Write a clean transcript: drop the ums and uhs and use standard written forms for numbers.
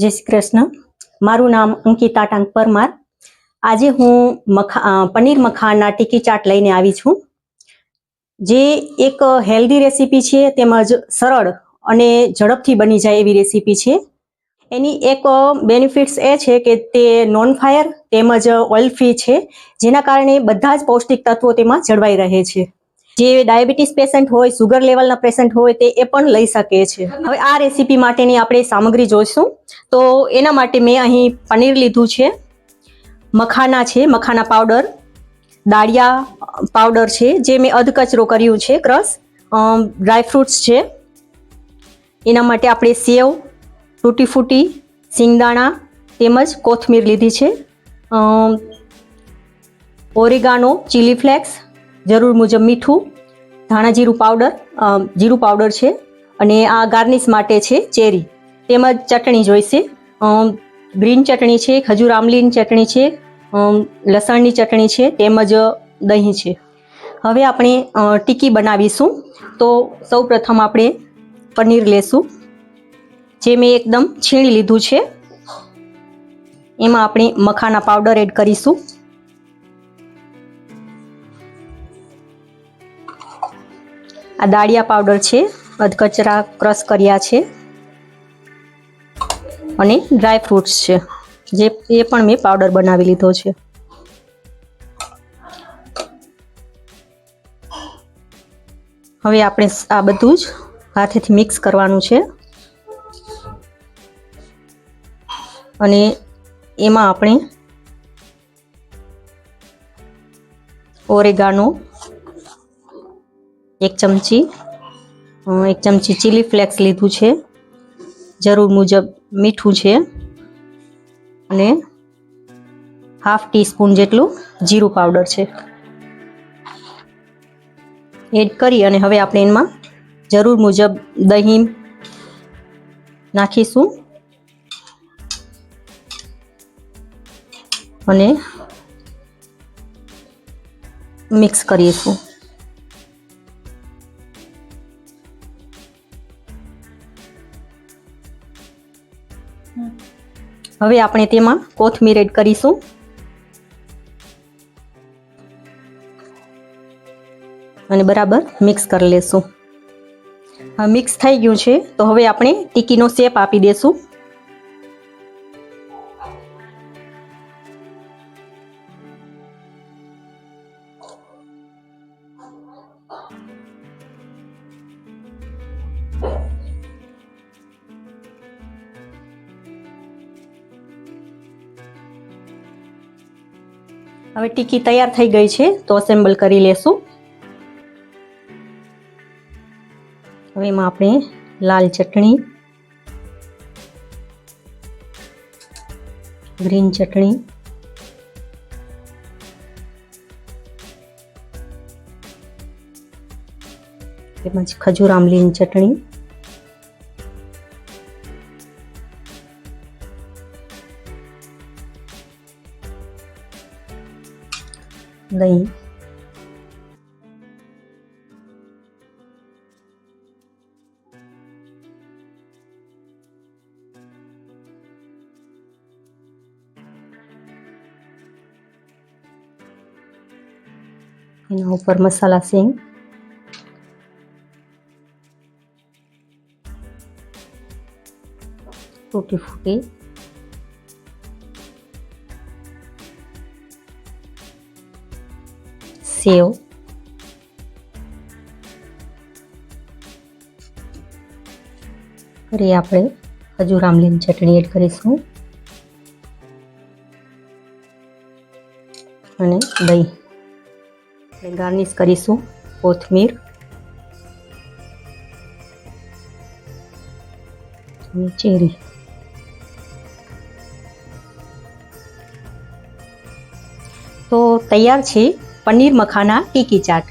જય શ્રી કૃષ્ણ. મારું નામ અંકિતા ટાંક પરમાર. આજે હું પનીર મખાના ટીકી ચાટ લઈને આવી છું, જે એક હેલ્ધી રેસીપી છે, તેમજ સરળ અને ઝડપથી બની જાય એવી રેસીપી છે. એની એક બેનિફિટ્સ એ છે કે તે નોન ફાયર તેમજ ઓઇલ ફ્રી છે, જેના કારણે બધા જ પૌષ્ટિક તત્વો તેમાં જળવાઈ રહે છે. જે ડાયાબિટીસ પેશન્ટ હોય, સુગર લેવલના પેશન્ટ હોય, તે એ પણ લઈ શકે છે. હવે આ રેસીપી માટેની આપણે સામગ્રી જોઈશું. તો એના માટે મેં અહીં પનીર લીધું છે, મખાના છે, મખાના પાવડર, દાળિયા પાવડર છે, જે મેં અધકચરો કર્યું છે, ક્રશ, ડ્રાયફ્રૂટ્સ છે. એના માટે આપણે સેવ, તૂટી ફૂટી, સિંગદાણા તેમજ કોથમીર લીધી છે, ઓરેગાનો, ચીલી ફ્લેક્સ, જરૂર મુજબ મીઠું, ધાણા જીરું પાવડર છે, અને આ ગાર્નિશ માટે છે ચેરી. તેમજ ચટણી જોઈશે, ગ્રીન ચટણી છે, ખજૂર આમલીની ચટણી છે, લસણની ચટણી છે, તેમજ દહીં છે. હવે આપણે ટીકી બનાવીશું. તો સૌ પ્રથમ આપણે પનીર લેશું, જે મેં એકદમ છીણી લીધું છે. એમાં આપણે મખાના પાવડર એડ કરીશું. આ દાળિયા પાવડર છે, અધકચરા ક્રશ કર્યા છે, અને ડ્રાય ફ્રૂટ્સ છે, જે એ પણ મેં પાવડર બનાવી લીધો છે. હવે આપણે આ બધું જ હાથેથી મિક્સ કરવાનું છે, અને એમાં આપણે ઓરેગાનો એક ચમચી ચીલી ફ્લેક્સ લીધું છે, જરૂર મુજબ મીઠું છે, અને હાફ ટીસ્પૂન જેટલું જીરું પાવડર છે. એડ કરી અને હવે આપણે એમાં જરૂર મુજબ દહીં નાખીશું, અને મિક્સ કરીશું. હવે આપણે તેમાં કોથમીર એડ કરીશું, અને બરાબર મિક્સ કરી લેશું. હવે મિક્સ થઈ ગયું છે, તો હવે આપણે ટીકીનો શેપ આપી દેશું. હવે ટીકી તૈયાર થઈ ગઈ છે, તો અસેમ્બલ કરી લેશું. હવે એમાં આપણે લાલ ચટણી, ગ્રીન ચટણી, તેમજ ખજૂર આમલીની ચટણી, દહીં, એના ઉપર મસાલા સિંગ, તૂટી ફૂટી, સેવ, ફરી આપણે ખજૂર આમલીની ચટણી એડ કરીશું, અને દહીં. આપણે ગાર્નિશ કરીશું કોથમીર અને ચેરી. તો તૈયાર છે પનીર મખાના ટીકી ચાટ.